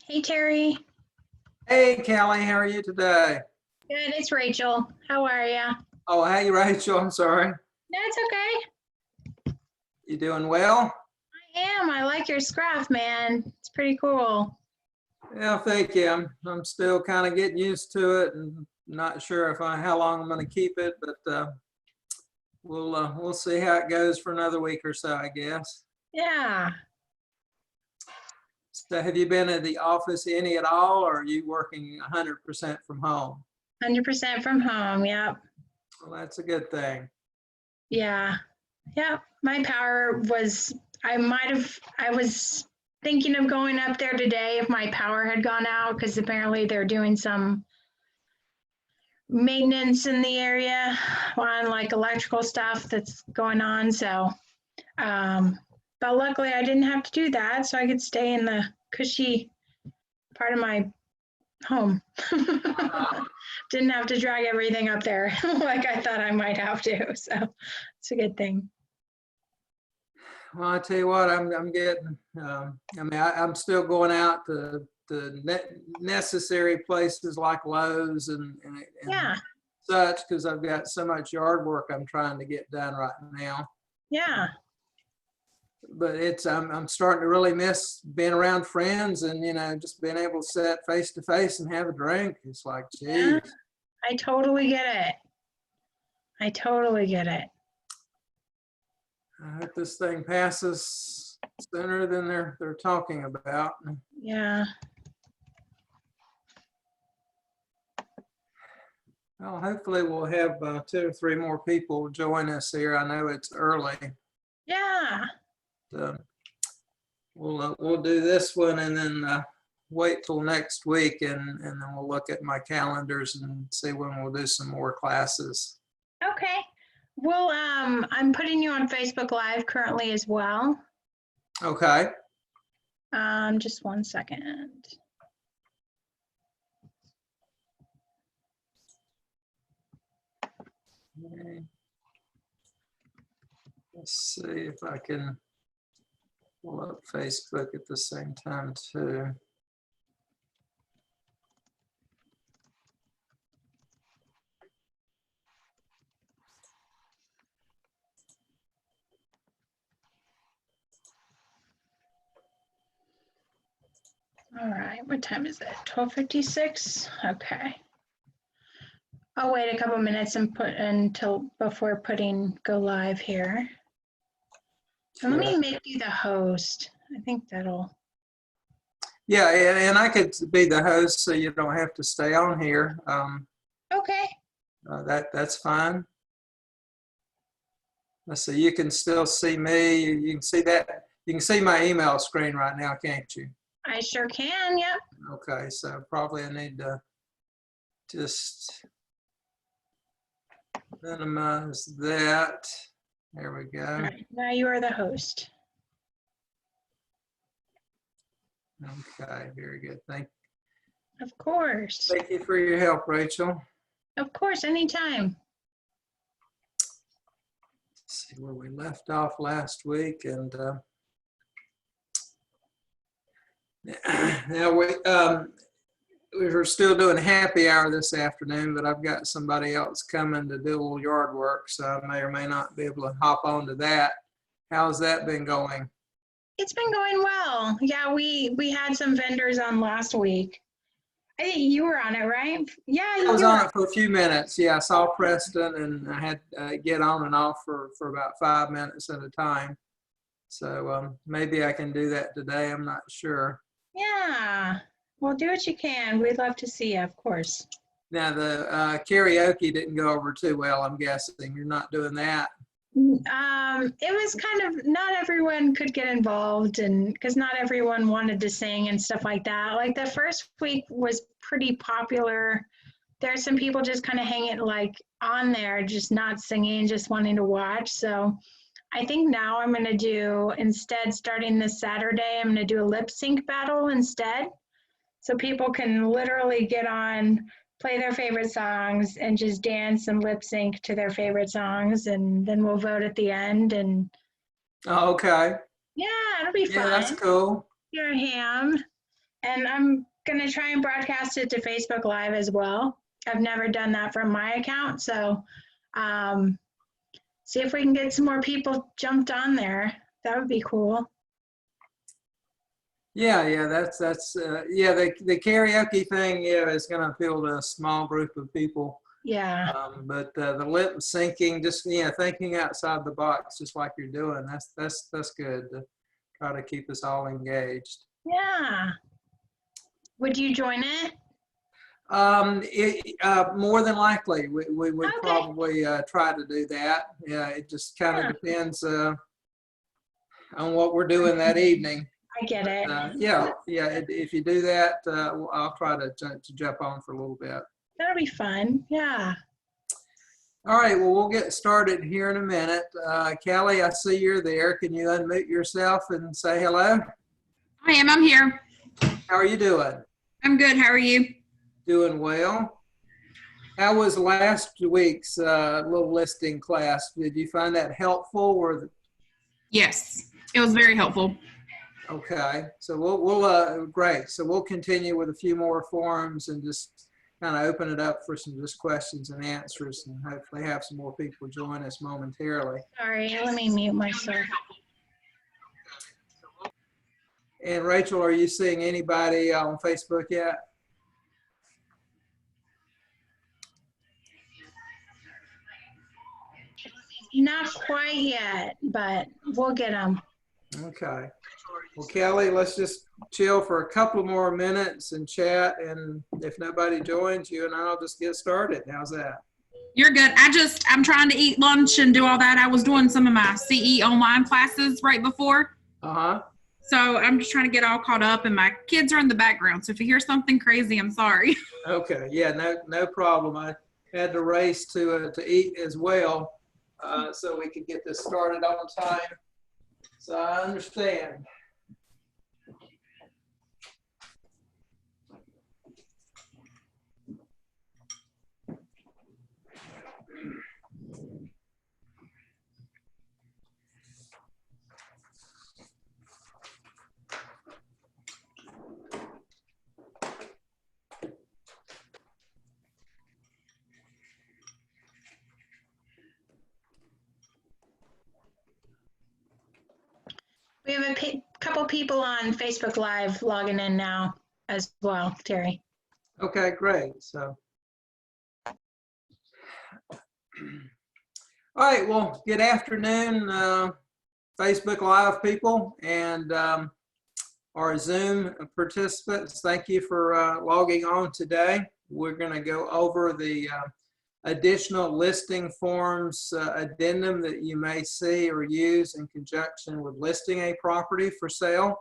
Hey, Terry. Hey, Kelly, how are you today? Good, it's Rachel. How are you? Oh, hey, Rachel, I'm sorry. No, it's okay. You doing well? I am. I like your scruff, man. It's pretty cool. Yeah, thank you. I'm still kind of getting used to it and not sure how long I'm going to keep it, but we'll see how it goes for another week or so, I guess. Yeah. So have you been at the office any at all, or are you working 100% from home? 100% from home. Yep. Well, that's a good thing. Yeah. Yep. My power was, I was thinking of going up there today if my power had gone out, because apparently they're doing some maintenance in the area on like electrical stuff that's going on. So, but luckily I didn't have to do that. So I could stay in the cushy part of my home. Didn't have to drag everything up there like I thought I might have to. So it's a good thing. Well, I tell you what, I'm getting, I'm still going out to necessary places like Lowe's and Yeah. such, because I've got so much yard work I'm trying to get done right now. Yeah. But I'm starting to really miss being around friends and, just being able to sit face to face and have a drink. It's like, geez. Yeah, I totally get it. I totally get it. I hope this thing passes sooner than they're talking about. Yeah. Well, hopefully we'll have 2 or 3 more people join us here. I know it's early. Yeah. We'll do this one and then wait till next week, and then we'll look at my calendars and see when we'll do some more classes. Okay. Well, I'm putting you on Facebook Live currently as well. Okay. Just one second. Okay. Let's see if I can pull up Facebook at the same time too. All right, what time is it? 12:56. Okay. I'll wait a couple minutes and put until before putting go live here. And let me make you the host. I think that'll. Yeah, and I could be the host, so you don't have to stay on here. Okay. That's fine. Let's see. You can still see me. You can see that. You can see my email screen right now, can't you? I sure can. Yep. Okay, so probably I need to just minimize that. There we go. All right. Now you are the host. Okay, very good. Thank Of you for your help, Rachel. Of course, anytime. Let's see where we left off last week, and now we were still doing happy hour this afternoon, but I've got somebody else coming to do a little yard work, so I may or may not be able to hop onto that. How's that been going? It's been going well. Yeah, we had some vendors on last week. I think you were on it, right? Yeah, I was on it for a few minutes. Yeah, I saw Preston, and I had to get on and off for about 5 minutes at a time. So maybe I can do that today. I'm not sure. Yeah. Well, do what you can. We'd love to see you, of course. Now, the karaoke didn't go over too well, I'm guessing. You're not doing that. It was kind of, not everyone could get involved, and because not everyone wanted to sing and stuff like that. Like the first week was pretty popular. There's some people just kind of hanging like on there, just not singing, just wanting to watch. So I think now I'm going to do, instead, starting this Saturday, I'm going to do a lip sync battle instead. So people can literally get on, play their favorite songs, and just dance and lip sync to their favorite songs. And then we'll vote at the end. And Oh, okay. yeah, it'll be Yeah, that's fun. cool. Here I am. And I'm going to try and broadcast it to Facebook Live as well. I've never done that from my account. So see if we can get some more people jumped on there. That would be cool. Yeah, yeah, yeah, the karaoke thing, yeah, is going to appeal to a small group of people. Yeah. But the lip syncing, just, yeah, thinking outside the box, just like you're doing, that's good to try to keep us all engaged. Yeah. Would you join it? More than likely, we would Okay. probably try to do that. Yeah, it just kind of depends on what we're doing that evening. I get it. Yeah, if you do that, I'll try to jump on for a little bit. That'll be fun. Yeah. All right, well, we'll get started here in a minute. Callie, I see you're there. Can you unmute yourself and say hello? I'm here. How are you doing? I'm good. How are you? Doing well. How was last week's little listing class? Did you find that helpful? Or Yes, it was very helpful. okay, so we'll great. So we'll continue with a few more forums and just kind of open it up for some just questions and answers, and hopefully have some more people join us momentarily. Sorry, let me mute myself. And Rachel, are you seeing anybody on Facebook yet? Not quite yet, but we'll get them. Okay. Well, Kelly, let's just chill for a couple more minutes and chat. And if nobody joins, you and I'll just get started. How's that? You're good. I'm trying to eat lunch and do all that. I was doing some of my CE online classes right before. Uh-huh. So I'm just trying to get all caught up, and my kids are in the background. So if you hear something crazy, I'm sorry. Okay. Yeah, no problem. I had to race to eat as well, so we could get this started on time. So I understand. We have a couple people on Facebook Live logging in now as well, Terry. Okay, great. So, all right, well, good afternoon, Facebook Live people and our Zoom participants. Thank you for logging on today. We're going to go over the additional listing forms addendum that you may see or use in conjunction with listing a property for sale.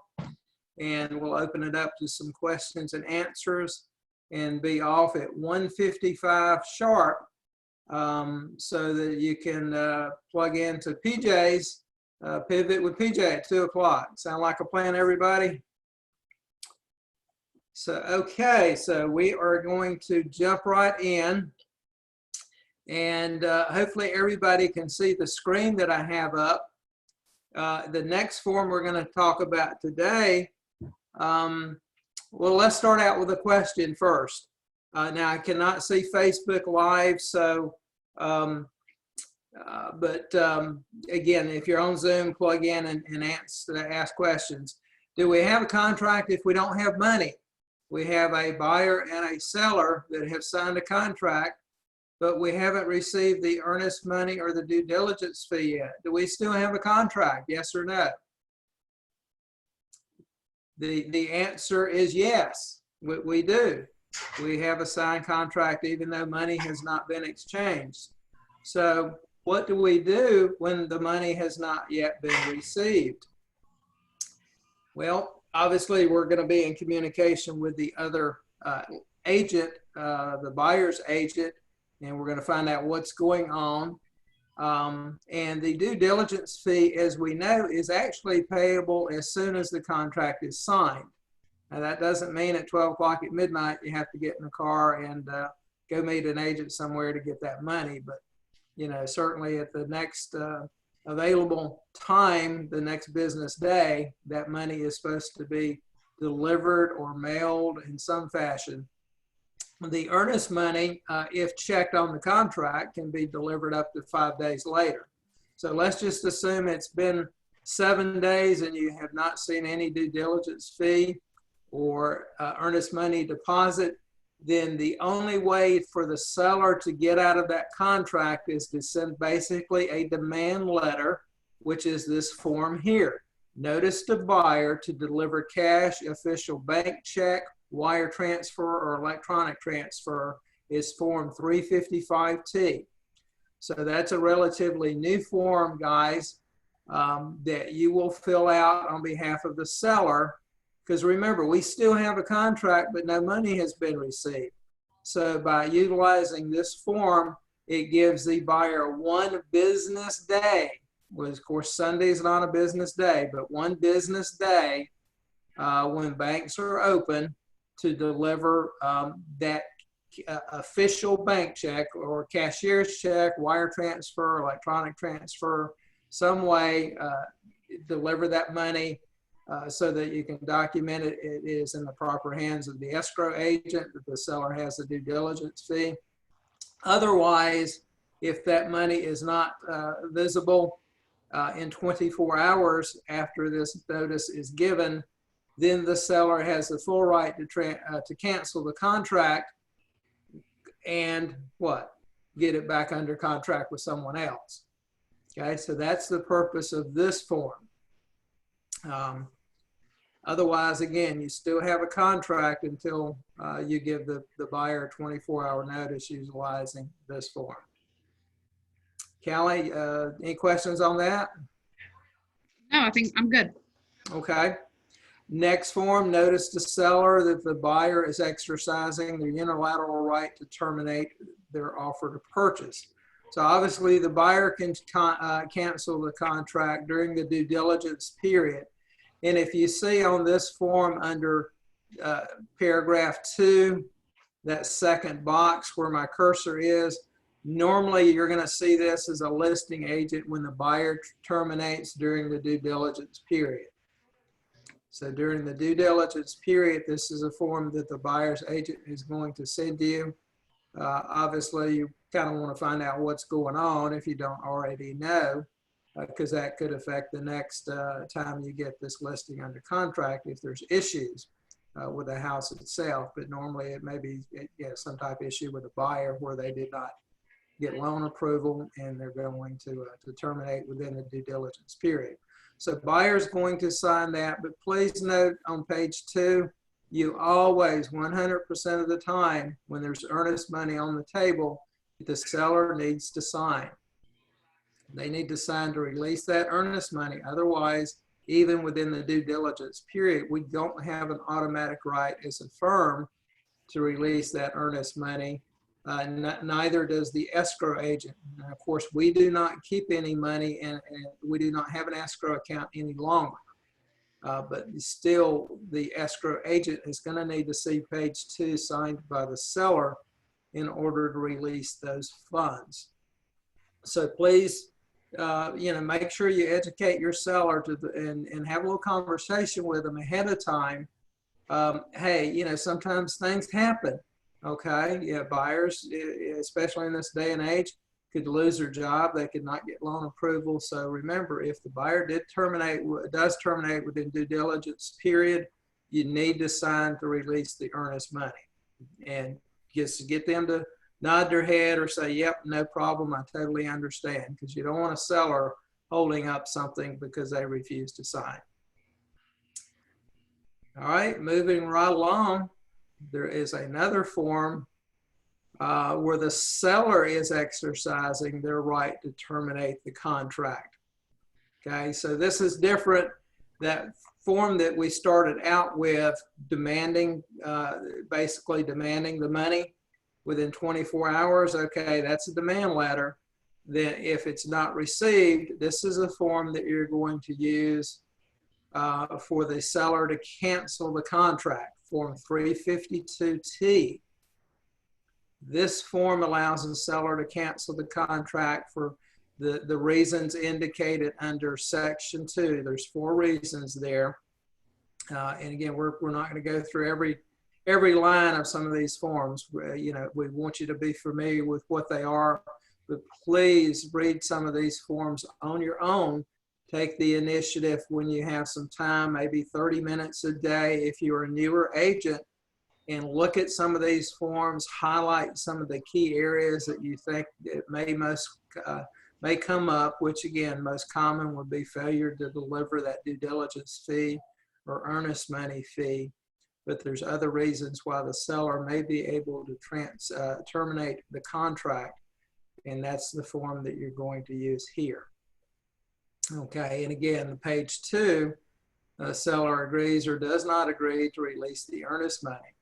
And we'll open it up to some questions and answers and be off at 1:55 sharp, so that you can plug into PJ's Pivot with PJ at 2 o'clock. Sound like a plan, everybody? So, okay, so we are going to jump right in. And hopefully everybody can see the screen that I have up. The next form we're going to talk about today, well, let's start out with a question first. Now, I cannot see Facebook Live, so, again, if you're on Zoom, plug in and ask questions. Do we have a contract if we don't have money? We have a buyer and a seller that have signed a contract, but we haven't received the earnest money or the due diligence fee yet. Do we still have a contract, yes or no? The answer is yes, we do. We have a signed contract even though money has not been exchanged. So what do we do when the money has not yet been received? Well, obviously we're going to be in communication with the other agent, the buyer's agent, and we're going to find out what's going on. And the due diligence fee, as we know, is actually payable as soon as the contract is signed. Now, that doesn't mean at 12 o'clock at midnight you have to get in the car and go meet an agent somewhere to get that money. But, you know, certainly at the next available time, the next business day, that money is supposed to be delivered or mailed in some fashion. The earnest money, if checked on the contract, can be delivered up to 5 days later. So let's just assume it's been 7 days and you have not seen any due diligence fee or earnest money deposit. Then the only way for the seller to get out of that contract is to send basically a demand letter, which is this form here. Notice to buyer to deliver cash, official bank check, wire transfer, or electronic transfer is form 355T. So that's a relatively new form, guys, that you will fill out on behalf of the seller. Because remember, we still have a contract, but no money has been received. So by utilizing this form, it gives the buyer 1 business day. Well, of course, Sunday is not a business day, but 1 business day when banks are open to deliver that official bank check or cashier's check, wire transfer, electronic transfer, some way deliver that money so that you can document it. It is in the proper hands of the escrow agent, that the seller has a due diligence fee. Otherwise, if that money is not visible in 24 hours after this notice is given, then the seller has the full right to cancel the contract and what? Get it back under contract with someone else. Okay, so that's the purpose of this form. Otherwise, again, you still have a contract until you give the buyer a 24-hour notice utilizing this form. Callie, any questions on that? No, I think I'm good. Okay. Next form, notice to seller that the buyer is exercising their unilateral right to terminate their offer to purchase. So obviously the buyer can cancel the contract during the due diligence period. And if you see on this form under paragraph 2, that second box where my cursor is, normally you're going to see this as a listing agent when the buyer terminates during the due diligence period. So during the due diligence period, this is a form that the buyer's agent is going to send you. Obviously, you kind of want to find out what's going on if you don't already know, because that could affect the next time you get this listing under contract if there's issues with the house itself. But normally it may be some type of issue with the buyer where they did not get loan approval and they're going to terminate within the due diligence period. So buyer's going to sign that, but please note on page 2, you always, 100% of the time, when there's earnest money on the table, the seller needs to sign. They need to sign to release that earnest money. Otherwise, even within the due diligence period, we don't have an automatic right as a firm to release that earnest money. Neither does the escrow agent. And of course, we do not keep any money and we do not have an escrow account any longer. But still, the escrow agent is going to need to see page 2 signed by the seller in order to release those funds. So please, make sure you educate your seller and have a little conversation with them ahead of time. Hey, sometimes things happen. Okay, yeah, buyers, especially in this day and age, could lose their job. They could not get loan approval. So remember, if the buyer does terminate within due diligence period, you need to sign to release the earnest money. And just to get them to nod their head or say, yep, no problem, I totally understand, because you don't want a seller holding up something because they refuse to sign. All right, moving right along. There is another form where the seller is exercising their right to terminate the contract. Okay, so this is different. That form that we started out with demanding, basically demanding the money within 24 hours. Okay, that's a demand letter. then if it's not received, this is a form that you're going to use for the seller to cancel the contract, Form 352T. This form allows the seller to cancel the contract for the reasons indicated under Section 2. There's 4 reasons there. And again, we're not going to go through every line of some of these forms. You know, we want you to be familiar with what they are, but please read some of these forms on your own. Take the initiative when you have some time, maybe 30 minutes a day if you're a newer agent, and look at some of these forms, highlight some of the key areas that you think it may come up, which again, most common would be failure to deliver that due diligence fee or earnest money fee. But there's other reasons why the seller may be able to terminate the contract, and that's the form that you're going to use here. Okay, and again, page 2, the seller agrees or does not agree to release the earnest money.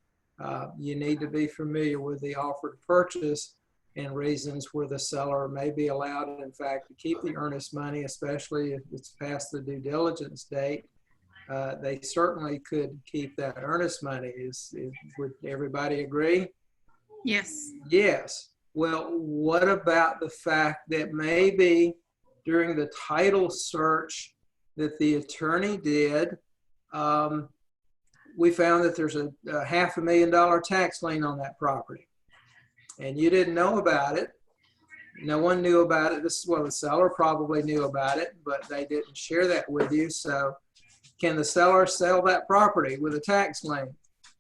You need to be familiar with the offer to purchase and reasons where the seller may be allowed, in fact, to keep the earnest money, especially if it's past the due diligence date. They certainly could keep that earnest money. Would everybody agree? Yes. Yes. Well, what about the fact that maybe during the title search that the attorney did, we found that there's a $500,000 tax lien on that property, and you didn't know about it. No one knew about it. Well, the seller probably knew about it, but they didn't share that with you. So can the seller sell that property with a tax lien?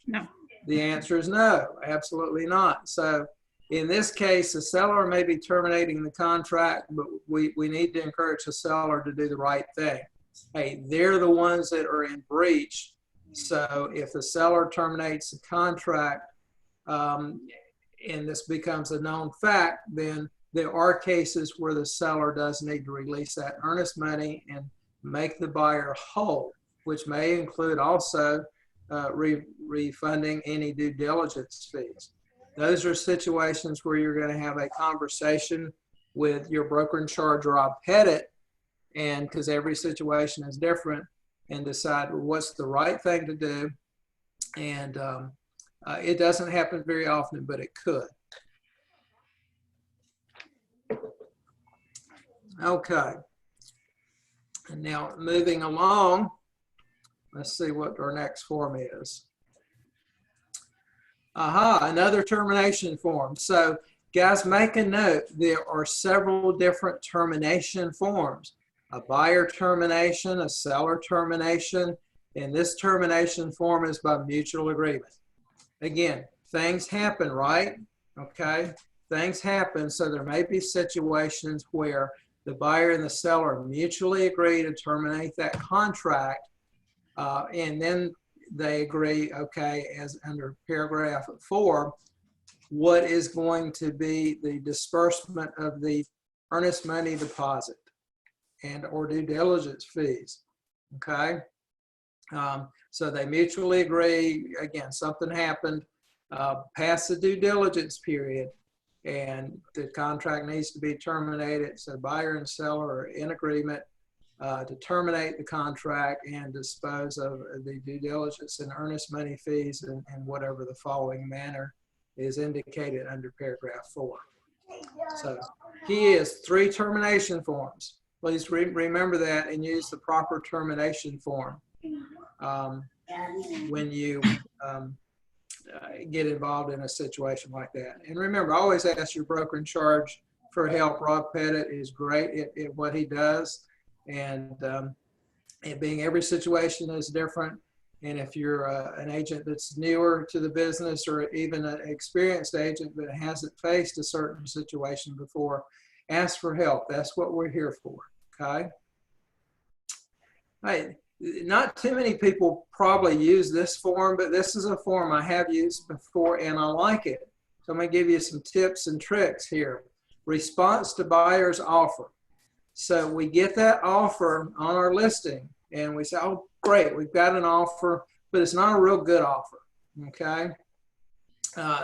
No. The answer is no, absolutely not. So in this case, the seller may be terminating the contract, but we need to encourage the seller to do the right thing. Hey, they're the ones that are in breach. So if the seller terminates the contract and this becomes a known fact, then there are cases where the seller does need to release that earnest money and make the buyer whole, which may include also refunding any due diligence fees. Those are situations where you're going to have a conversation with your broker in charge, Rob Pettit, and because every situation is different, and decide what's the right thing to do. And it doesn't happen very often, but it could. Okay. And now moving along, let's see what our next form is. Another termination form. So guys, make a note, there are several different termination forms. A buyer termination, a seller termination, and this termination form is by mutual agreement. Again, things happen, right? Okay, things happen, so there may be situations where the buyer and the seller mutually agree to terminate that contract, and then they agree, okay, as under paragraph 4, what is going to be the disbursement of the earnest money deposit and or due diligence fees, okay? So they mutually agree, again, something happened past the due diligence period and the contract needs to be terminated. So buyer and seller are in agreement to terminate the contract and dispose of the due diligence and earnest money fees in whatever the following manner is indicated under paragraph 4. So key is 3 termination forms. Please remember that and use the proper termination form when you get involved in a situation like that. And remember, always ask your broker in charge for help. Rob Pettit is great at what he does. And it being every situation is different. And if you're an agent that's newer to the business or even an experienced agent that hasn't faced a certain situation before, ask for help. That's what we're here for, okay? Hey, not too many people probably use this form, but this is a form I have used before and I like it. So I'm going to give you some tips and tricks here. Response to buyer's offer. So we get that offer on our listing and we say, oh, great, we've got an offer, but it's not a real good offer, okay?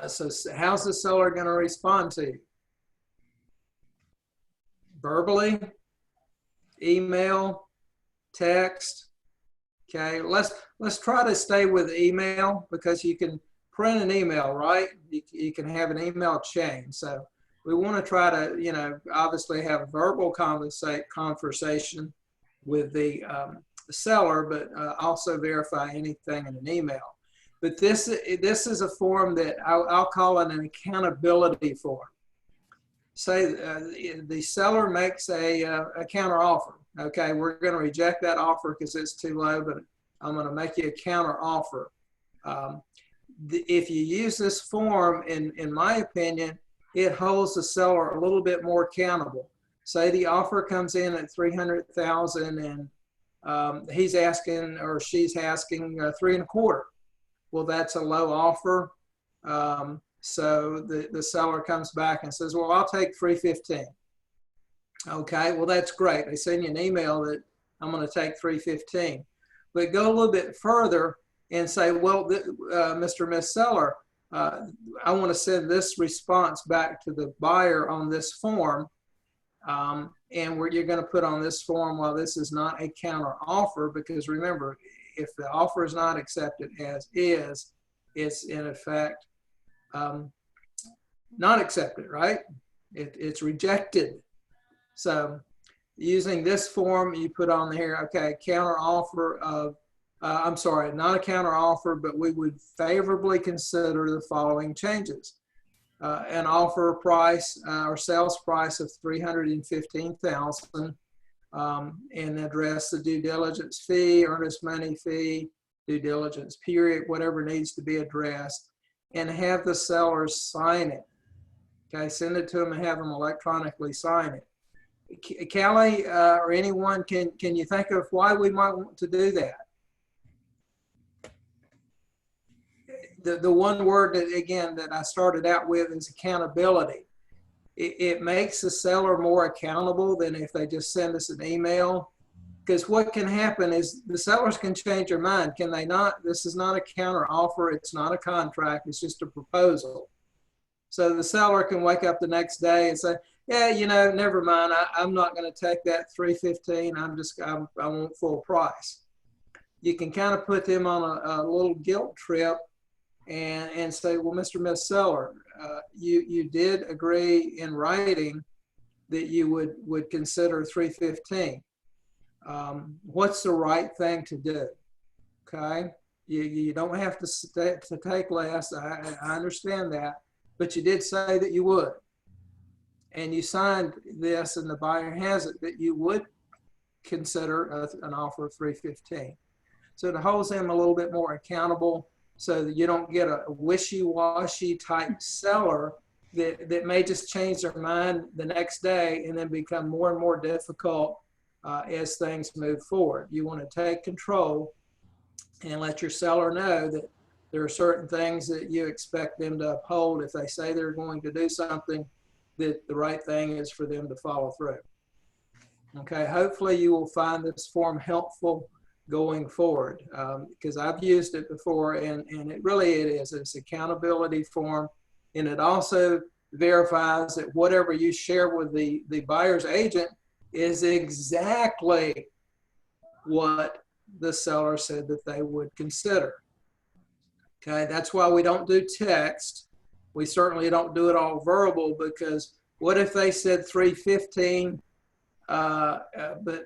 So how's the seller going to respond to you? verbally, email, text. Okay, let's try to stay with email because you can print an email, right? You can have an email chain. So we want to try to, you know, obviously have a verbal conversation with the seller, but also verify anything in an email. But this is a form that I'll call it an accountability form. Say the seller makes a counter offer. Okay, we're going to reject that offer because it's too low, but I'm going to make you a counter offer. If you use this form, in my opinion, it holds the seller a little bit more accountable. Say the offer comes in at $300,000 and he's asking or she's asking 3.25. Well, that's a low offer. So the seller comes back and says, well, I'll take $315. Okay, well, that's great. They send you an email that I'm going to take $315. But go a little bit further and say, well, Mr. or Miss Seller, I want to send this response back to the buyer on this form. And you're going to put on this form, well, this is not a counter offer, because remember, if the offer is not accepted as is, it's in effect not accepted, right? It's rejected. So using this form, you put on here, okay, counter offer of, I'm sorry, not a counter offer, but we would favorably consider the following changes. An offer price or sales price of $315,000, and address the due diligence fee, earnest money fee, due diligence period, whatever needs to be addressed, and have the sellers sign it. Okay, send it to them and have them electronically sign it. Callie or anyone, can you think of why we might want to do that? The one word that, again, that I started out with is accountability. It makes the seller more accountable than if they just send us an email. Because what can happen is the sellers can change their mind, can they not? This is not a counter offer. It's not a contract. It's just a proposal. So the seller can wake up the next day and say, yeah, you know, never mind. I'm not going to take that $315. I want full price. You can kind of put them on a little guilt trip and say, well, Mr. Miss Seller, you did agree in writing that you would consider $315. What's the right thing to do? Okay, you don't have to take less. I understand that, but you did say that you would, and you signed this, and the buyer has it that you would consider an offer of $315. So it holds them a little bit more accountable, so that you don't get a wishy-washy type seller that may just change their mind the next day and then become more and more difficult as things move forward. You want to take control and let your seller know that there are certain things that you expect them to uphold. If they say they're going to do something, that the right thing is for them to follow through. Okay, hopefully you will find this form helpful going forward, because I've used it before, and it is. It's accountability form, and it also verifies that whatever you share with the buyer's agent is exactly what the seller said that they would consider. Okay, that's why we don't do text. We certainly don't do it all verbal, because what if they said $315, but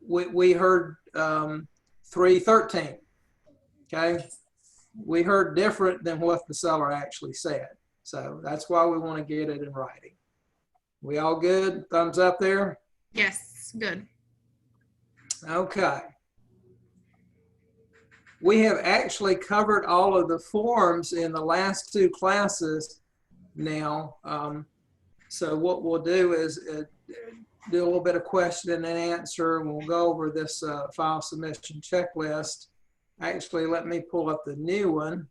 we heard $313, okay? We heard different than what the seller actually said. So that's why we want to get it in writing. We all good? Thumbs up there? Yes, good. Okay. We have actually covered all of the forms in the last two classes now. So what we'll do is do a little bit of question and answer, and we'll go over this file submission checklist. Actually, let me pull up the new one.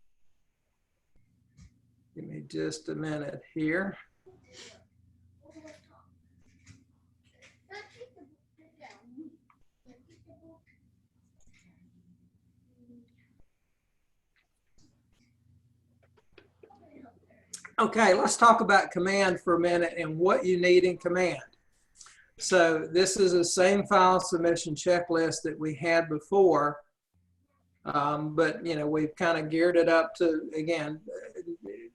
Give me just a minute here. Okay, let's talk about command for a minute and what you need in command. So this is the same file submission checklist that we had before. But we've kind of geared it up to, again,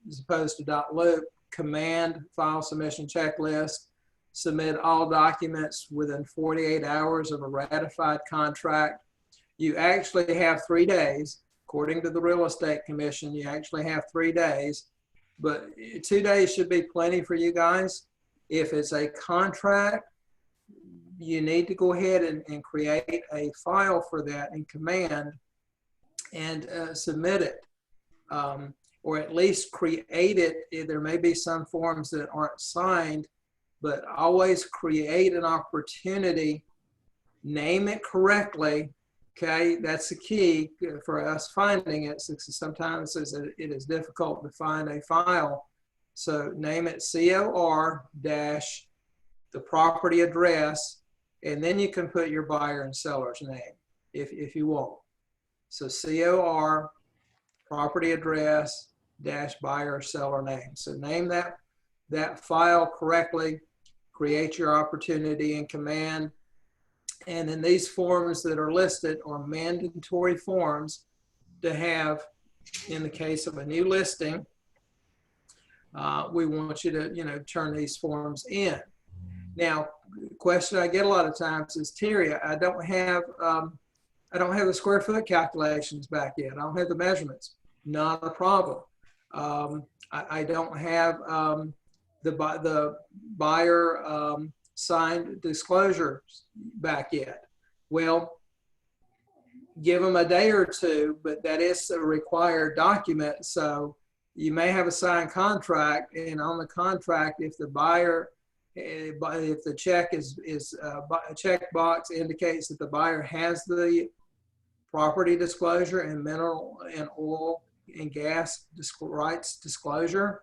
as opposed to .loop, command file submission checklist, submit all documents within 48 hours of a ratified contract. You actually have 3 days. According to the Real Estate Commission, you actually have 3 days, but 2 days should be plenty for you guys. If it's a contract, you need to go ahead and create a file for that in command and submit it, or at least create it. There may be some forms that aren't signed, but always create an opportunity, name it correctly. Okay, that's the key for us finding it. Sometimes it is difficult to find a file. So name it COR dash the property address, and then you can put your buyer and seller's name if you want. So COR property address dash buyer or seller name. So name that file correctly, create your opportunity in command. And then these forms that are listed are mandatory forms to have in the case of a new listing. We want you to, turn these forms in. Now, the question I get a lot of times is, Terry, I don't have the square foot calculations back yet. I don't have the measurements. Not a problem. I don't have the buyer signed disclosure back yet. Well, give them a day or two, but that is a required document. So you may have a signed contract, and on the contract, if the buyer, if the check a check box indicates that the buyer has the property disclosure and mineral and oil and gas rights disclosure,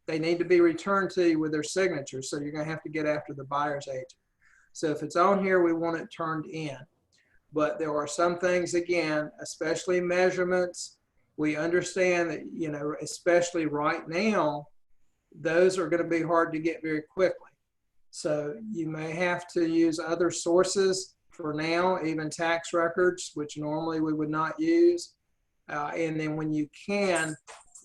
they need to be returned to you with their signature. So you're going to have to get after the buyer's agent. So if it's on here, we want it turned in. But there are some things, again, especially measurements. We understand that, especially right now, those are going to be hard to get very quickly. So you may have to use other sources for now, even tax records, which normally we would not use. And then when you can,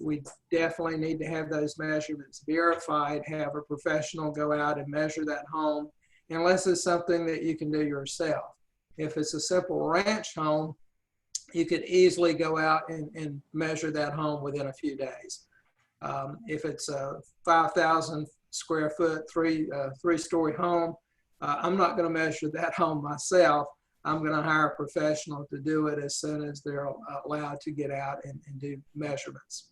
we definitely need to have those measurements verified, have a professional go out and measure that home, unless it's something that you can do yourself. If it's a simple ranch home, you could easily go out and measure that home within a few days. If it's a 5,000 square foot, three-story home, I'm not going to measure that home myself. I'm going to hire a professional to do it as soon as they're allowed to get out and do measurements.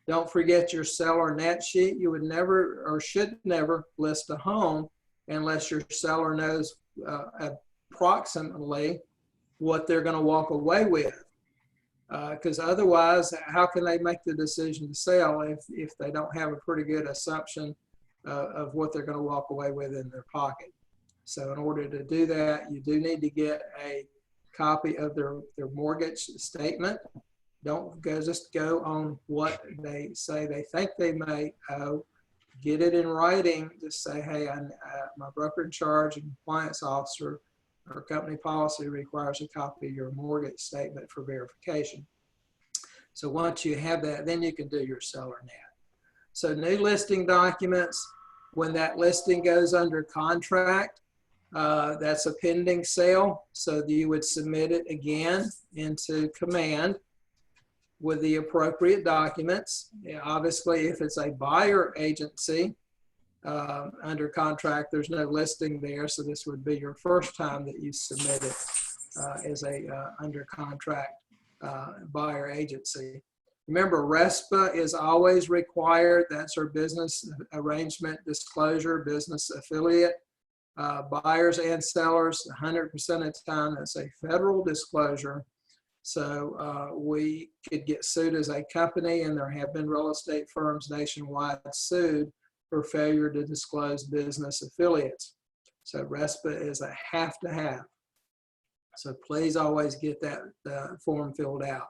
Don't forget your seller net sheet. You would never or should never list a home unless your seller knows approximately what they're going to walk away with. Because otherwise, how can they make the decision to sell if they don't have a pretty good assumption of what they're going to walk away with in their pocket? So in order to do that, you do need to get a copy of their mortgage statement. Don't just go on what they say they think they may owe. Get it in writing. Just say, hey, my broker in charge and compliance officer or company policy requires a copy of your mortgage statement for verification. So once you have that, then you can do your seller net. So new listing documents, when that listing goes under contract, that's a pending sale. So you would submit it again into command with the appropriate documents. Obviously, if it's a buyer agency under contract, there's no listing there. So this would be your first time that you submit it as a under contract buyer agency. Remember, RESPA is always required. That's our business arrangement disclosure, business affiliate. Buyers and sellers, 100% of the time, that's a federal disclosure. So we could get sued as a company, and there have been real estate firms nationwide sued for failure to disclose business affiliates. So RESPA is a have to have. So please always get that form filled out.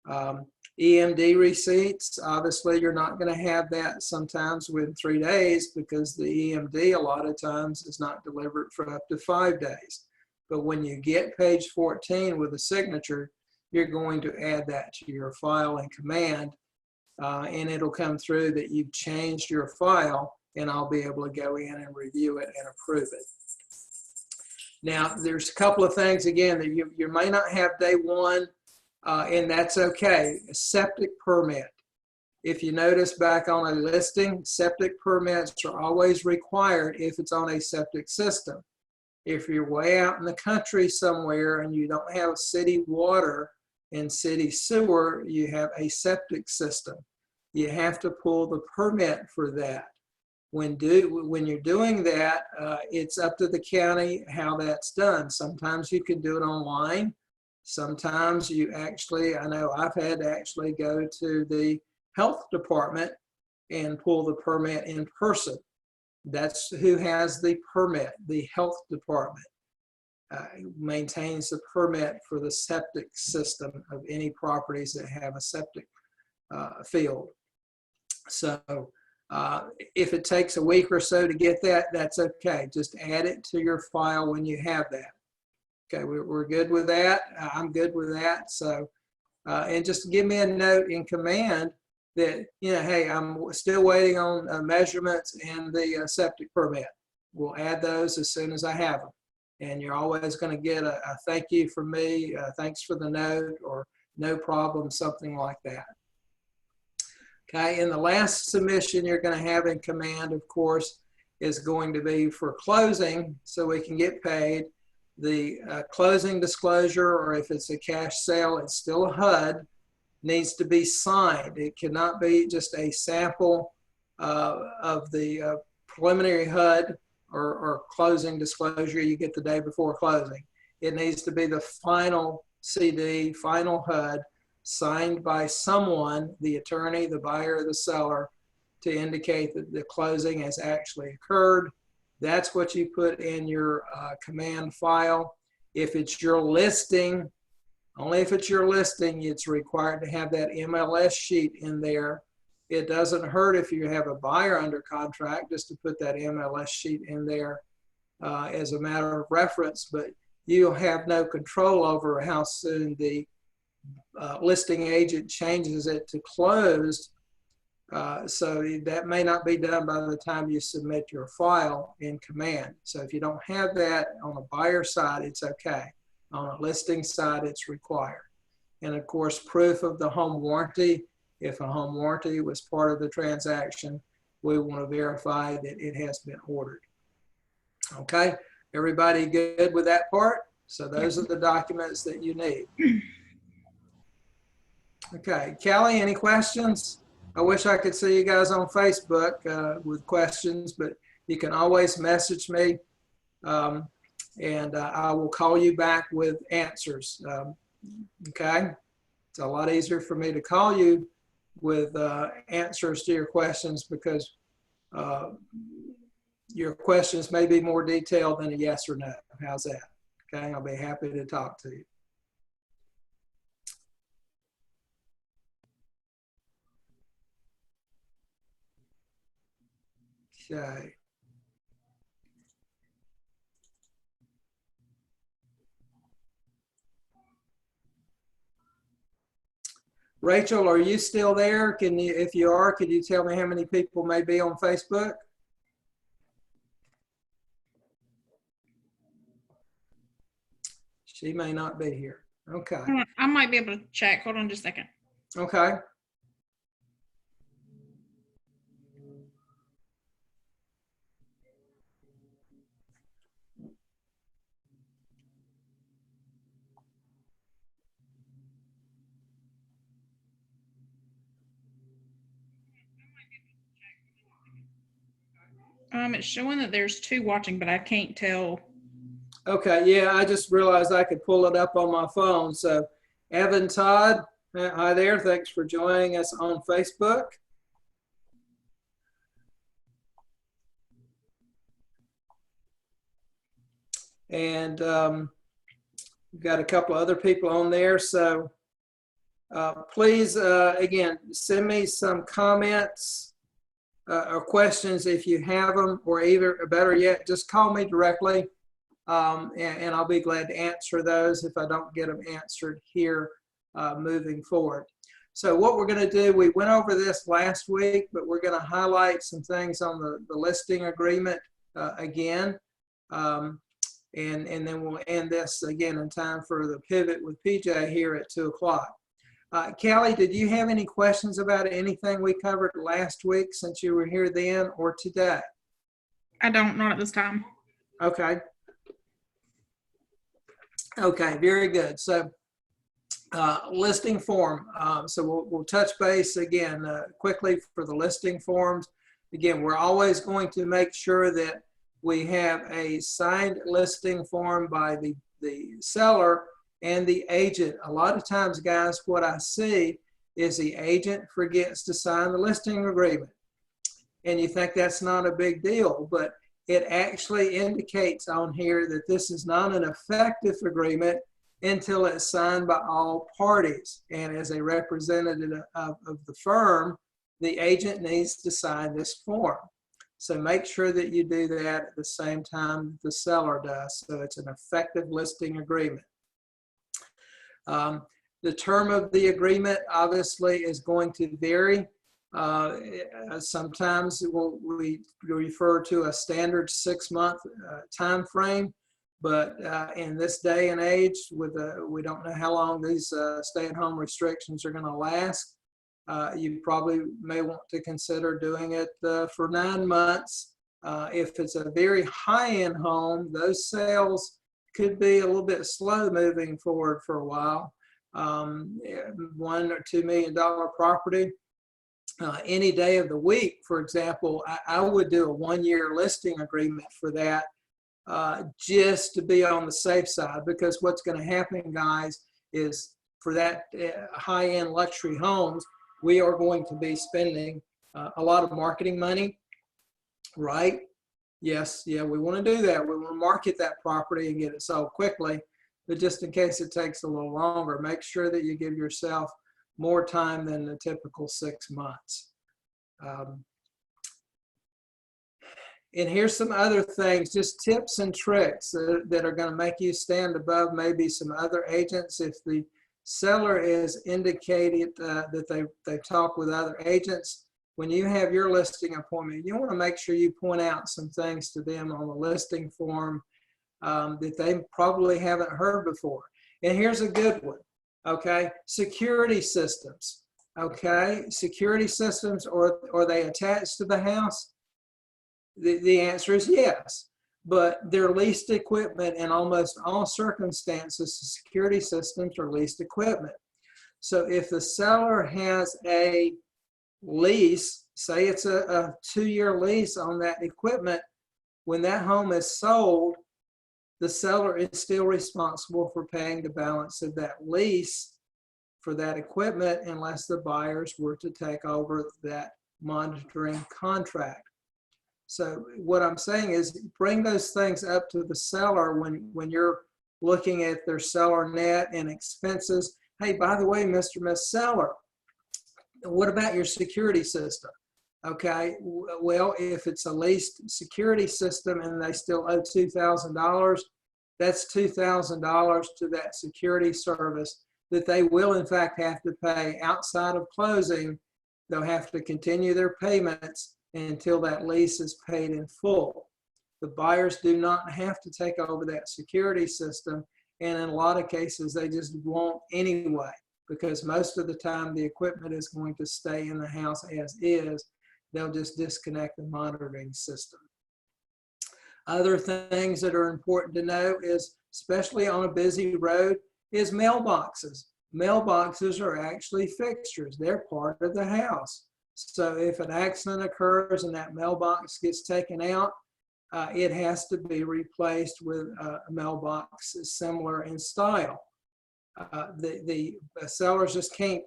EMD receipts, obviously you're not going to have that sometimes within 3 days because the EMD a lot of times is not delivered for up to 5 days. But when you get page 14 with a signature, you're going to add that to your file in Command, and it'll come through that you've changed your file, and I'll be able to go in and review it and approve it. Now, there's a couple of things, again, that you may not have day one, and that's okay. A septic permit. If you notice back on a listing, septic permits are always required if it's on a septic system. If you're way out in the country somewhere and you don't have city water and city sewer, you have a septic system. You have to pull the permit for that. When you're doing that, it's up to the county how that's done. Sometimes you can do it online. Sometimes you actually, I know I've had to actually go to the health department and pull the permit in person. That's who has the permit. The health department maintains the permit for the septic system of any properties that have a septic field. So if it takes a week or so to get that, that's okay. Just add it to your file when you have that. Okay, we're good with that. I'm good with that. So, and just give me a note in Command that, you know, hey, I'm still waiting on measurements and the septic permit. We'll add those as soon as I have them. And you're always going to get a thank you from me, thanks for the note, or no problem, something like that. Okay, and the last submission you're going to have in Command, of course, is going to be for closing so we can get paid. The closing disclosure, or if it's a cash sale, it's still a HUD, needs to be signed. It cannot be just a sample of the preliminary HUD or closing disclosure you get the day before closing. It needs to be the final CD, final HUD, signed by someone, the attorney, the buyer, or the seller, to indicate that the closing has actually occurred. That's what you put in your Command file. If it's your listing, only if it's your listing, it's required to have that MLS sheet in there. It doesn't hurt if you have a buyer under contract just to put that MLS sheet in there as a matter of reference, but you'll have no control over how soon the listing agent changes it to closed. So that may not be done by the time you submit your file in Command. So if you don't have that on a buyer side, it's okay. On a listing side, it's required. And of course, proof of the home warranty. If a home warranty was part of the transaction, we want to verify that it has been ordered. Okay, everybody good with that part? So those are the documents that you need. Okay, Kelly, any questions? I wish I could see you guys on Facebook with questions, but you can always message me and I will call you back with answers. Okay, it's a lot easier for me to call you with answers to your questions because your questions may be more detailed than a yes or no. How's that? Okay, I'll be happy to talk to you. Okay. Rachel, are you still there? Can you, if you are, could you tell me how many people may be on Facebook? She may not be here. Okay. I might be able to check. Hold on just a second. Okay. It's showing that there's 2 watching, but I can't tell. Okay, yeah, I just realized I could pull it up on my phone. So, Evan Todd, hi there. Thanks for joining us on Facebook. And we've got a couple of other people on there. So, Please, again, send me some comments or questions if you have them, or either, better yet, just call me directly, and I'll be glad to answer those if I don't get them answered here moving forward. So what we're going to do, we went over this last week, but we're going to highlight some things on the listing agreement again. And then we'll end this again in time for the pivot with PJ here at 2 o'clock. Callie, did you have any questions about anything we covered last week since you were here then or today? I don't know at this time. Okay. Okay, very good. So listing form. So we'll touch base again quickly for the listing forms. Again, we're always going to make sure that we have a signed listing form by the seller and the agent. A lot of times, guys, what I see is the agent forgets to sign the listing agreement. And you think that's not a big deal, but it actually indicates on here that this is not an effective agreement until it's signed by all parties. And as a representative of the firm, the agent needs to sign this form. So make sure that you do that at the same time the seller does, so it's an effective listing agreement. The term of the agreement obviously is going to vary. Sometimes we refer to a standard 6-month time frame, but in this day and age, we don't know how long these stay-at-home restrictions are going to last. You probably may want to consider doing it for 9 months. If it's a very high-end home, those sales could be a little bit slow moving forward for a while. $1 or $2 million property, any day of the week, for example, I would do a 1-year listing agreement for that, just to be on the safe side, because what's going to happen, guys, is for that high-end luxury homes, we are going to be spending a lot of marketing money, right? Yes, yeah, we want to do that. We want to market that property and get it sold quickly, but just in case it takes a little longer, make sure that you give yourself more time than the typical 6 months. And here's some other things, just tips and tricks that are going to make you stand above maybe some other agents. If the seller is indicated that they've talked with other agents, when you have your listing appointment, you want to make sure you point out some things to them on the listing form that they probably haven't heard before. And here's a good one, okay? Security systems, okay? Security systems, are they attached to the house? The answer is yes, but they're leased equipment. In almost all circumstances, the security systems are leased equipment. So if the seller has a lease, say it's a 2-year lease on that equipment, when that home is sold, the seller is still responsible for paying the balance of that lease for that equipment unless the buyers were to take over that monitoring contract. So what I'm saying is bring those things up to the seller when you're looking at their seller net and expenses. Hey, by the way, Mr. and Miss Seller, what about your security system? Okay, well, if it's a leased security system and they still owe $2,000, that's $2,000 to that security service that they will in fact have to pay outside of closing. They'll have to continue their payments until that lease is paid in full. The buyers do not have to take over that security system, and in a lot of cases they just won't anyway, because most of the time the equipment is going to stay in the house as is. They'll just disconnect the monitoring system. Other things that are important to know is, especially on a busy road, is mailboxes. Mailboxes are actually fixtures. They're part of the house. So if an accident occurs and that mailbox gets taken out, it has to be replaced with a mailbox similar in style. The sellers just can't,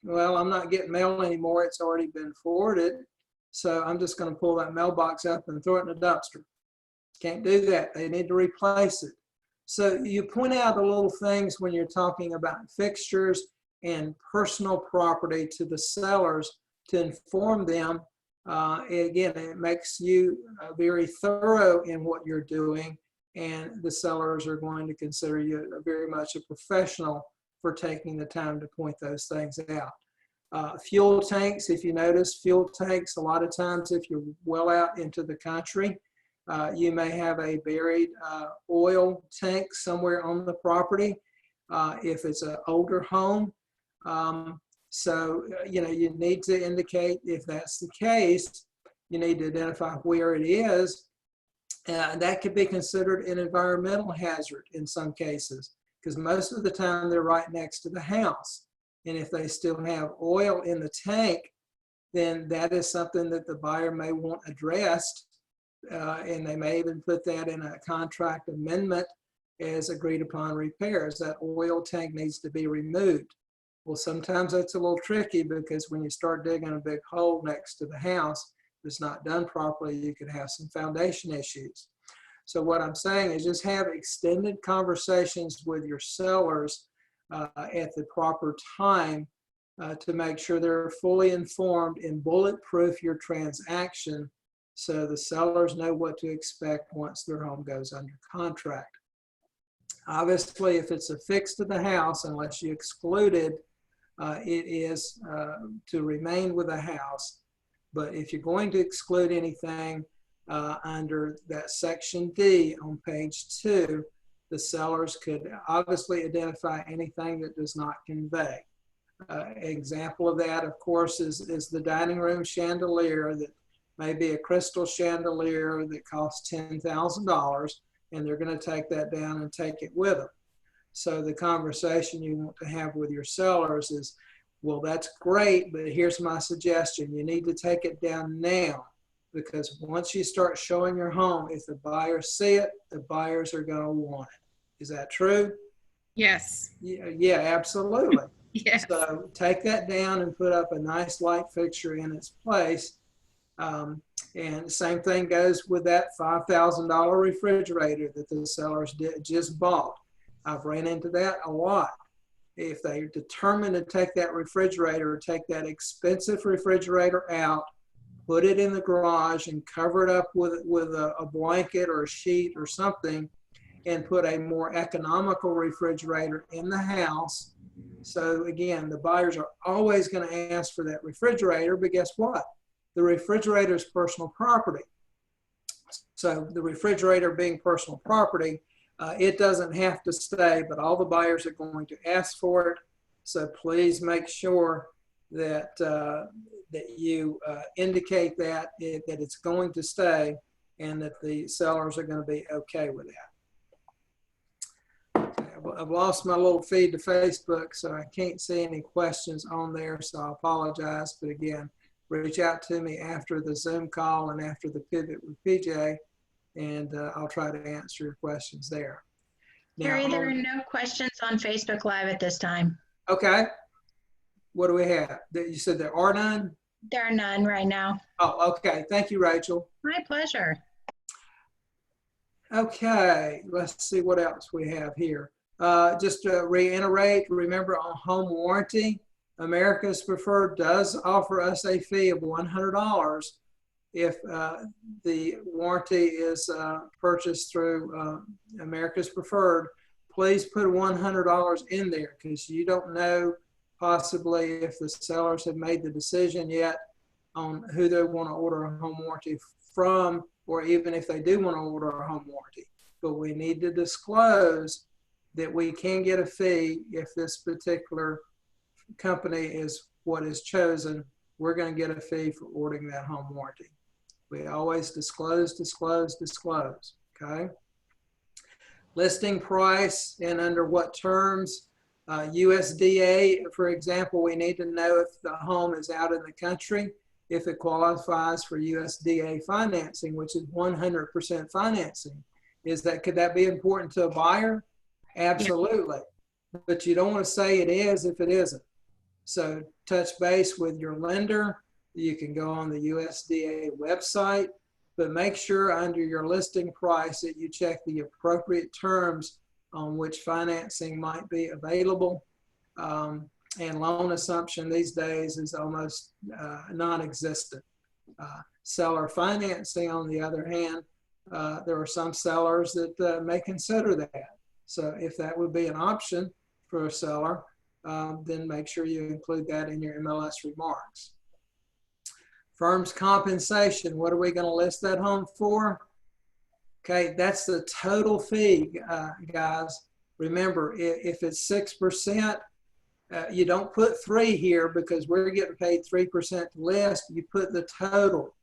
well, I'm not getting mail anymore. It's already been forwarded. So I'm just going to pull that mailbox up and throw it in a dumpster. Can't do that. They need to replace it. So you point out the little things when you're talking about fixtures and personal property to the sellers to inform them. Again, it makes you very thorough in what you're doing, and the sellers are going to consider you very much a professional for taking the time to point those things out. Fuel tanks, if you notice, fuel tanks, a lot of times if you're well out into the country, you may have a buried oil tank somewhere on the property if it's an older home. So, you need to indicate if that's the case, you need to identify where it is. That could be considered an environmental hazard in some cases, because most of the time they're right next to the house. And if they still have oil in the tank, then that is something that the buyer may want addressed. And they may even put that in a contract amendment as agreed upon repairs. That oil tank needs to be removed. Well, sometimes that's a little tricky because when you start digging a big hole next to the house, if it's not done properly, you could have some foundation issues. So what I'm saying is just have extended conversations with your sellers at the proper time to make sure they're fully informed and bulletproof your transaction so the sellers know what to expect once their home goes under contract. Obviously, if it's affixed to the house, unless you exclude it, it is to remain with the house. But if you're going to exclude anything under that section D on page 2, the sellers could obviously identify anything that does not convey. Example of that, of course, is the dining room chandelier that may be a crystal chandelier that costs $10,000, and they're going to take that down and take it with them. So the conversation you want to have with your sellers is, well, that's great, but here's my suggestion. You need to take it down now, because once you start showing your home, if the buyers see it, the buyers are going to want it. Is that true? Yes. Yeah, absolutely. Yes. So take that down and put up a nice light fixture in its place. And the same thing goes with that $5,000 refrigerator that the sellers just bought. I've ran into that a lot. If they determine to take that refrigerator, take that expensive refrigerator out, put it in the garage and cover it up with a blanket or a sheet or something, and put a more economical refrigerator in the house. So again, the buyers are always going to ask for that refrigerator, but guess what? The refrigerator is personal property. So the refrigerator being personal property, it doesn't have to stay, but all the buyers are going to ask for it. So please make sure that that you indicate that it's going to stay, and that the sellers are going to be okay with that. I've lost my little feed to Facebook, so I can't see any questions on there, so I apologize. But again, reach out to me after the Zoom call and after the pivot with PJ, and I'll try to answer your questions there. Harry, there are no questions on Facebook Live at this time. Okay. What do we have? You said there are none? There are none right now. Oh, okay. Thank you, Rachel. My pleasure. Okay, let's see what else we have here. Just to reiterate, remember on home warranty, America's Preferred does offer us a fee of $100 if the warranty is purchased through America's Preferred. Please put $100 in there, because you don't know possibly if the sellers have made the decision yet on who they want to order a home warranty from, or even if they do want to order a home warranty. But we need to disclose that we can get a fee if this particular company is what is chosen. We're going to get a fee for ordering that home warranty. We always disclose, okay? Listing price and under what terms. USDA, for example, we need to know if the home is out in the country, if it qualifies for USDA financing, which is 100% financing. Could that be important to a buyer? Absolutely. Yeah. But you don't want to say it is if it isn't. So touch base with your lender. You can go on the USDA website, but make sure under your listing price that you check the appropriate terms on which financing might be available. And loan assumption these days is almost non-existent. Seller financing, on the other hand, there are some sellers that may consider that. So if that would be an option for a seller, then make sure you include that in your MLS remarks. Firm's compensation, what are we going to list that home for? Okay, that's the total fee, guys. Remember, if it's 6%, you don't put 3 here because we're getting paid 3% to list. You put the total.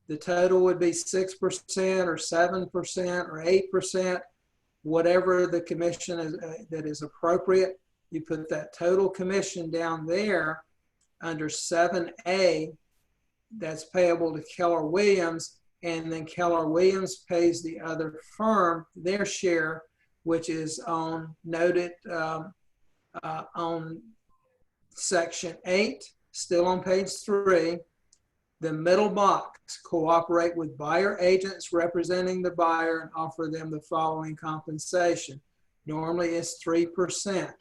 The total would be 6% or 7% or 8%, whatever the commission is, that is appropriate. You put that total commission down there under 7A. That's payable to Keller Williams, and then Keller Williams pays the other firm their share, which is on noted on section 8, still on page 3. The middle box, cooperate with buyer agents representing the buyer and offer them the following compensation. Normally it's 3%.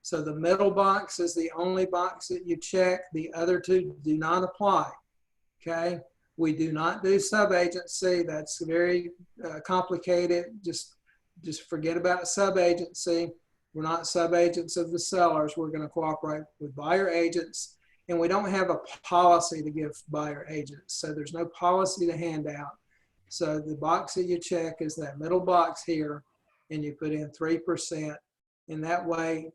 So the middle box is the only box that you check. The other two do not apply. Okay, we do not do sub-agency. That's very complicated. Just forget about sub-agency. We're not sub-agents of the sellers. We're going to cooperate with buyer agents, and we don't have a policy to give buyer agents. So there's no policy to hand out. So the box that you check is that middle box here, and you put in 3%. And that way,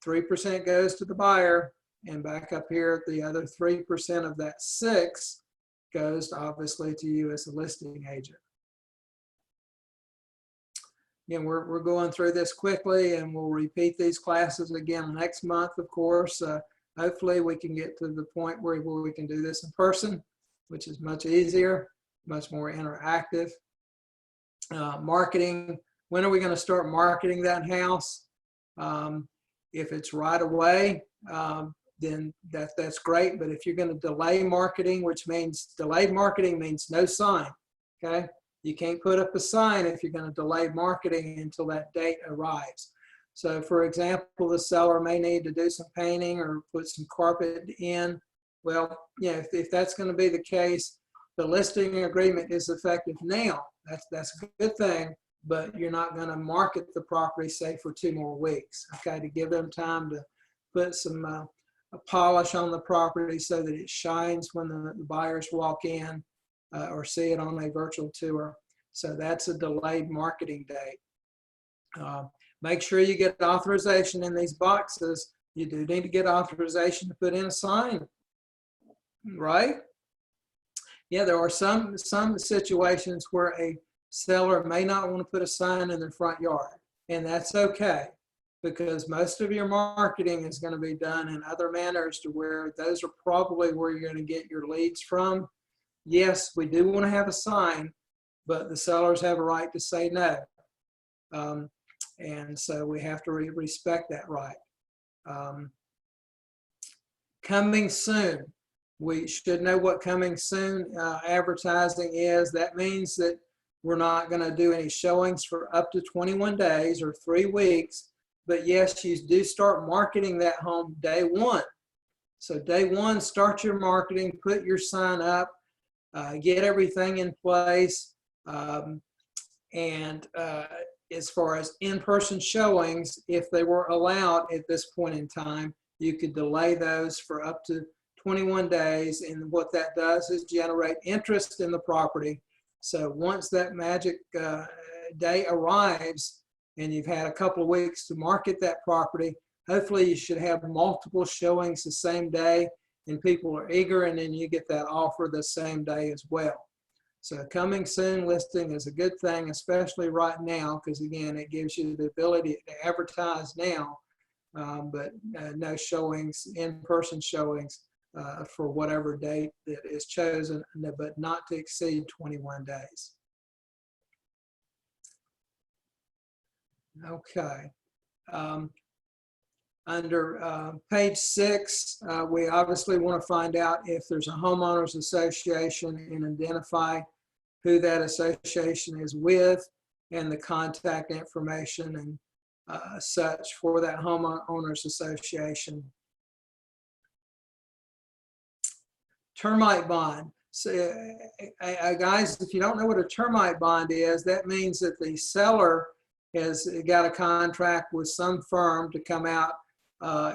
3% goes to the buyer, and back up here, the other 3% of that 6 goes obviously to you as a listing agent. Again, we're going through this quickly, and we'll repeat these classes again next month, of course. Hopefully we can get to the point where we can do this in person, which is much easier, much more interactive. Marketing, when are we going to start marketing that house? If it's right away, then that's great. But if you're going to delay marketing, which means delayed marketing means no sign, okay? You can't put up a sign if you're going to delay marketing until that date arrives. So for example, the seller may need to do some painting or put some carpet in. Well, yeah, if that's going to be the case, the listing agreement is effective now. That's a good thing, but you're not going to market the property, say, for 2 more weeks, okay, to give them time to put some a polish on the property so that it shines when the buyers walk in or see it on a virtual tour. So that's a delayed marketing date. Make sure you get authorization in these boxes. You do need to get authorization to put in a sign, right? Yeah, there are some situations where a seller may not want to put a sign in their front yard, and that's okay, because most of your marketing is going to be done in other manners to where those are probably where you're going to get your leads from. Yes, we do want to have a sign, but the sellers have a right to say no. And so we have to respect that right. Coming soon. We should know what coming soon advertising is. That means that we're not going to do any showings for up to 21 days or 3 weeks. But yes, you do start marketing that home day 1. So day 1, start your marketing, put your sign up, get everything in place. As far as in-person showings, if they were allowed at this point in time, you could delay those for up to 21 days. And what that does is generate interest in the property. So once that magic day arrives and you've had a couple of weeks to market that property, hopefully you should have multiple showings the same day and people are eager, and then you get that offer the same day as well. So coming soon listing is a good thing, especially right now, because again, it gives you the ability to advertise now, but no showings, in-person showings for whatever date that is chosen, but not to exceed 21 days. Okay. Under page 6, we obviously want to find out if there's a homeowners association and identify who that association is with and the contact information. such for that homeowners association. Termite bond. So, guys, if you don't know what a termite bond is, that means that the seller has got a contract with some firm to come out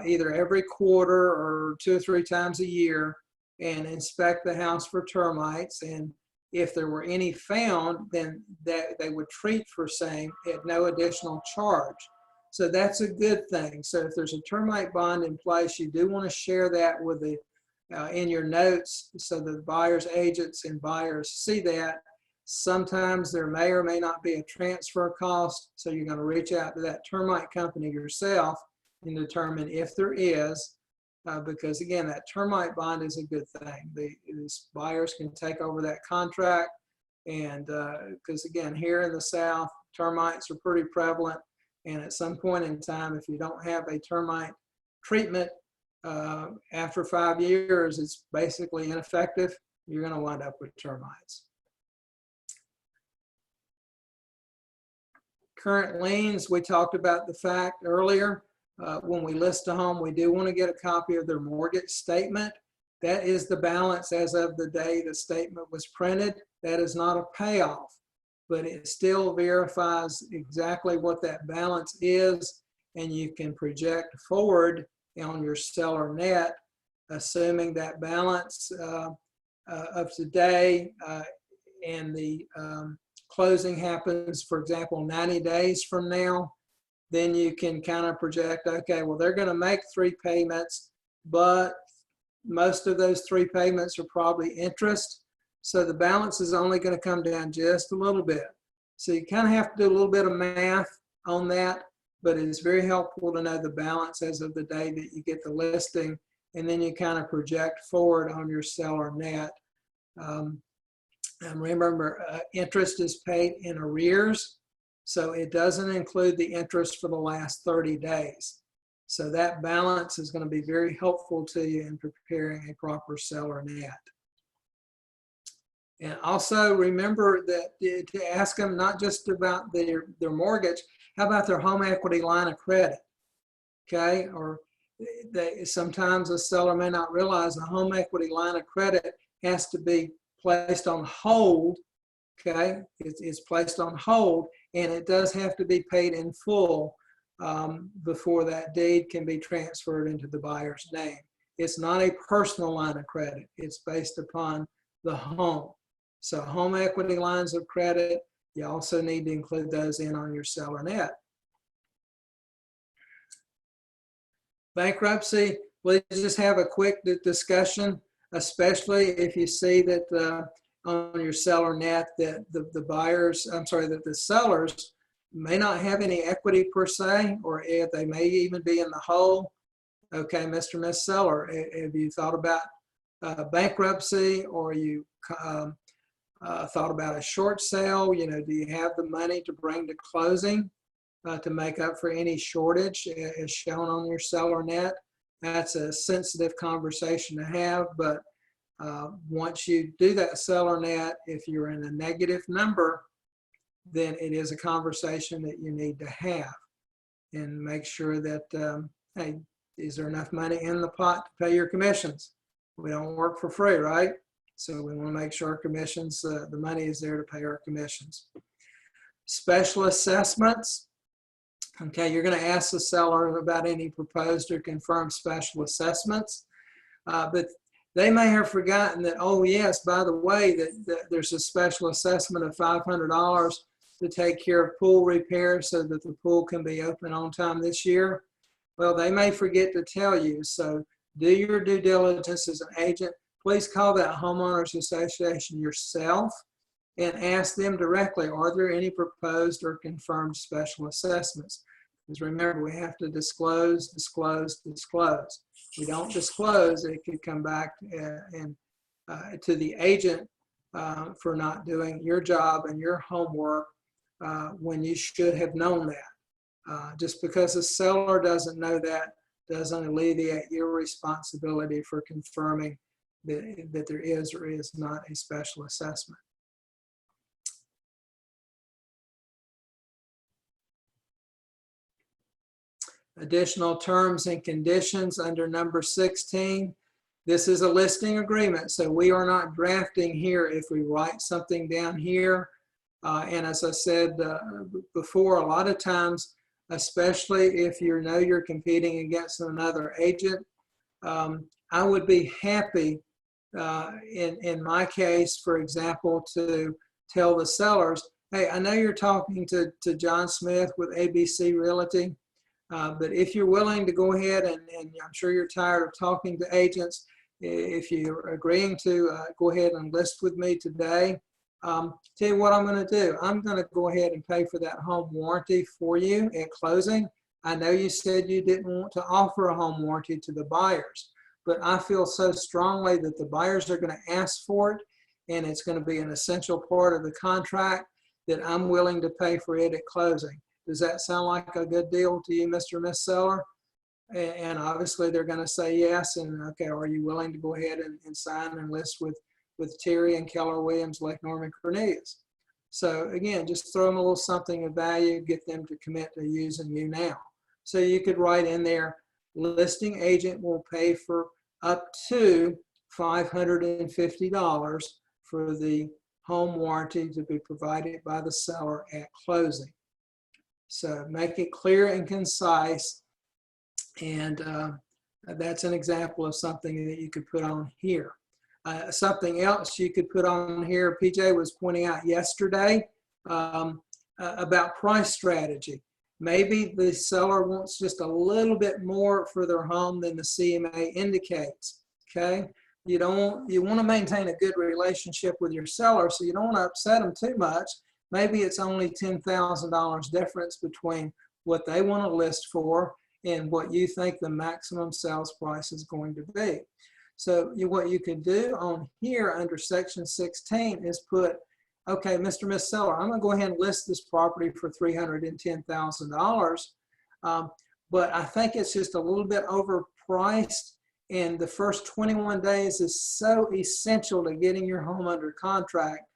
either every quarter or 2 or 3 times a year and inspect the house for termites. And if there were any found, then that they would treat for same at no additional charge. So that's a good thing. So if there's a termite bond in place, you do want to share that with the in your notes so that buyers agents and buyers see that. Sometimes there may or may not be a transfer cost, so you're going to reach out to that termite company yourself and determine if there is, because again, that termite bond is a good thing. These buyers can take over that contract, and because again, here in the South, termites are pretty prevalent, and at some point in time, if you don't have a termite treatment, after 5 years, it's basically ineffective. You're going to wind up with termites. Current liens, we talked about the fact earlier, when we list a home, we do want to get a copy of their mortgage statement. That is the balance as of the day the statement was printed. That is not a payoff, but it still verifies exactly what that balance is, and you can project forward on your seller net, assuming that balance of today and the closing happens, for example, 90 days from now, then you can kind of project, okay, well, they're going to make 3 payments, but most of those 3 payments are probably interest. So the balance is only going to come down just a little bit. So you kind of have to do a little bit of math on that, but it's very helpful to know the balance as of the day that you get the listing, and then you kind of project forward on your seller net. And remember, interest is paid in arrears, so it doesn't include the interest for the last 30 days. So that balance is going to be very helpful to you in preparing a proper seller net. And also remember that to ask them not just about their mortgage, how about their home equity line of credit? Okay, or sometimes a seller may not realize a home equity line of credit has to be placed on hold. Okay, it's placed on hold, and it does have to be paid in full before that deed can be transferred into the buyer's name. It's not a personal line of credit. It's based upon the home. So home equity lines of credit, you also need to include those in on your seller net. Bankruptcy, let's just have a quick discussion, especially if you see that on your seller net that that the sellers may not have any equity per se, or if they may even be in the hole. Okay, Mr. and Miss Seller, have you thought about bankruptcy, or you thought about a short sale? You know, do you have the money to bring to closing to make up for any shortage as shown on your seller net? That's a sensitive conversation to have, but once you do that seller net, if you're in a negative number, then it is a conversation that you need to have, and make sure that, hey, is there enough money in the pot to pay your commissions? We don't work for free, right? So we want to make sure our commissions, the money is there to pay our commissions. Special assessments. Okay, you're going to ask the seller about any proposed or confirmed special assessments, but they may have forgotten that, oh yes, by the way, that there's a special assessment of $500 to take care of pool repairs so that the pool can be open on time this year. Well, they may forget to tell you, so do your due diligence as an agent. Please call that homeowners association yourself and ask them directly, are there any proposed or confirmed special assessments? Because remember, we have to disclose, disclose, disclose. If we don't disclose, it could come back to the agent for not doing your job and your homework when you should have known that. Just because the seller doesn't know that doesn't alleviate your responsibility for confirming that there is or is not a special assessment. Additional terms and conditions under number 16. This is a listing agreement, so we are not drafting here. If we write something down here, and as I said before, a lot of times, especially if you know you're competing against another agent, I would be happy, in my case, for example, to tell the sellers, hey, I know you're talking to John Smith with ABC Realty, but if you're willing to go ahead, and I'm sure you're tired of talking to agents, if you're agreeing to go ahead and list with me today, tell you what I'm going to do. I'm going to go ahead and pay for that home warranty for you at closing. I know you said you didn't want to offer a home warranty to the buyers, but I feel so strongly that the buyers are going to ask for it, and it's going to be an essential part of the contract, that I'm willing to pay for it at closing. Does that sound like a good deal to you, Mr. and Miss Seller? And obviously they're going to say yes. And okay, are you willing to go ahead and sign and list with Terry and Keller Williams, Lake Norman, Cornelius? So again, just throw them a little something of value, get them to commit to using you now. So you could write in there, listing agent will pay for up to $550 for the home warranty to be provided by the seller at closing. So make it clear and concise. And that's an example of something that you could put on here. Something else you could put on here, PJ was pointing out yesterday about price strategy. Maybe the seller wants just a little bit more for their home than the CMA indicates, okay? You want to maintain a good relationship with your seller, so you don't want to upset them too much. Maybe it's only $10,000 difference between what they want to list for and what you think the maximum sales price is going to be. So what you can do on here under section 16 is put, okay, Mr. Miss Seller, I'm going to go ahead and list this property for $310,000, but I think it's just a little bit overpriced, and the first 21 days is so essential to getting your home under contract.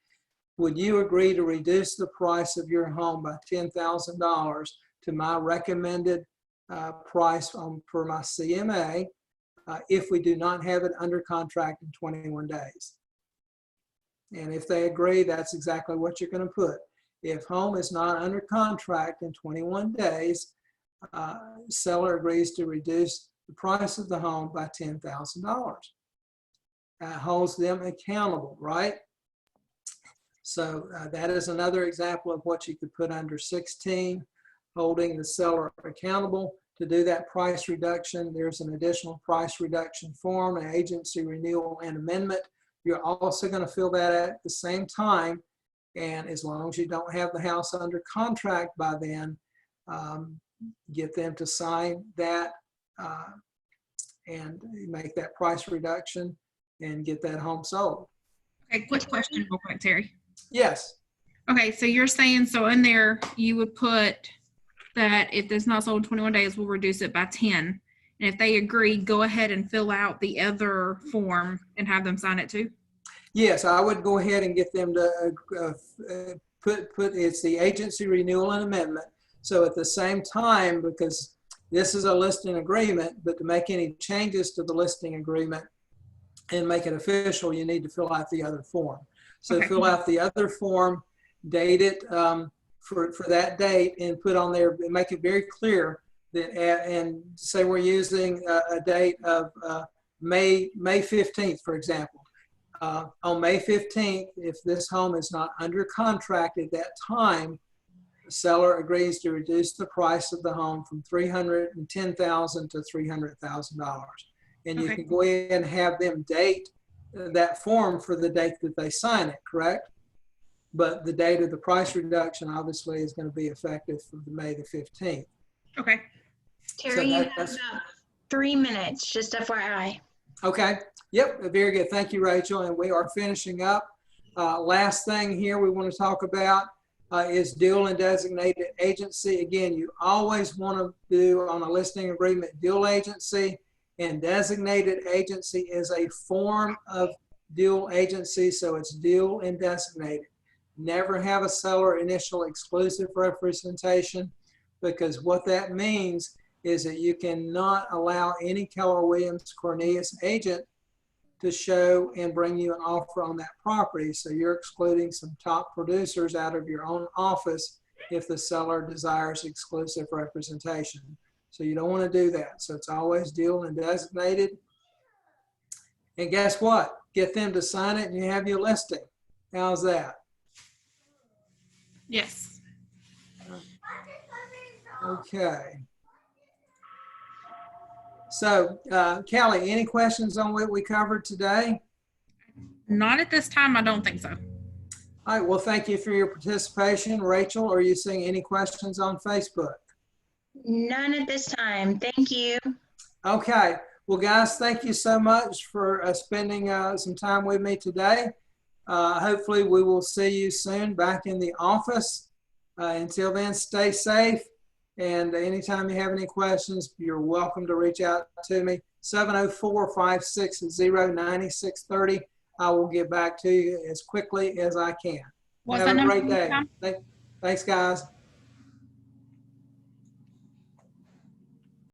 Would you agree to reduce the price of your home by $10,000 to my recommended price per my CMA if we do not have it under contract in 21 days? And if they agree, that's exactly what you're going to put. If home is not under contract in 21 days, seller agrees to reduce the price of the home by $10,000. Holds them accountable, right? So that is another example of what you could put under 16, holding the seller accountable to do that price reduction. There's an additional price reduction form, an agency renewal and amendment. You're also going to fill that at the same time, and as long as you don't have the house under contract by then, get them to sign that and make that price reduction and get that home sold. Okay, quick question real quick, Terry. Yes. Okay, so you're saying, so in there, you would put that if it's not sold in 21 days, we'll reduce it by 10. And if they agree, go ahead and fill out the other form and have them sign it too? Yes, I would go ahead and get them to put it's the agency renewal and amendment. So at the same time, because this is a listing agreement, but to make any changes to the listing agreement and make it official, you need to fill out the other form. So okay. Fill out the other form, date it for that date, and put on there, make it very clear that, and say we're using a date of May 15th, for example. On May 15th, if this home is not under contract at that time, the seller agrees to reduce the price of the home from $310,000 to $300,000. And you can go ahead and have them date that form for the date that they sign it, correct? But the date of the price reduction obviously is going to be effective for May the 15th. Okay. Terry, so you have about 3 minutes, just FYI. Okay. Yep. Very good. Thank you, Rachel. And we are finishing up. Last thing here we want to talk about is dual and designated agency. Again, you always want to do on a listing agreement dual agency, and designated agency is a form of dual agency, so it's dual and designated. Never have a seller initial exclusive representation, because what that means is that you cannot allow any Keller Williams Cornelius agent to show and bring you an offer on that property. So you're excluding some top producers out of your own office if the seller desires exclusive representation. So you don't want to do that. So it's always deal and designated. And guess what? Get them to sign it and you have your listing. How's that? Yes. Okay. So, Kelly, any questions on what we covered today? Not at this time. I don't think so. All right, well, thank you for your participation. Rachel, are you seeing any questions on Facebook? None at this time. Thank you. Okay, well, guys, thank you so much for spending some time with me today. Hopefully, we will see you soon back in the office. Until then, stay safe. And anytime you have any questions, you're welcome to reach out to me. 704-560-9630. I will get back to you as quickly as I can. What's Have that a number great one day. more time? Thanks, guys.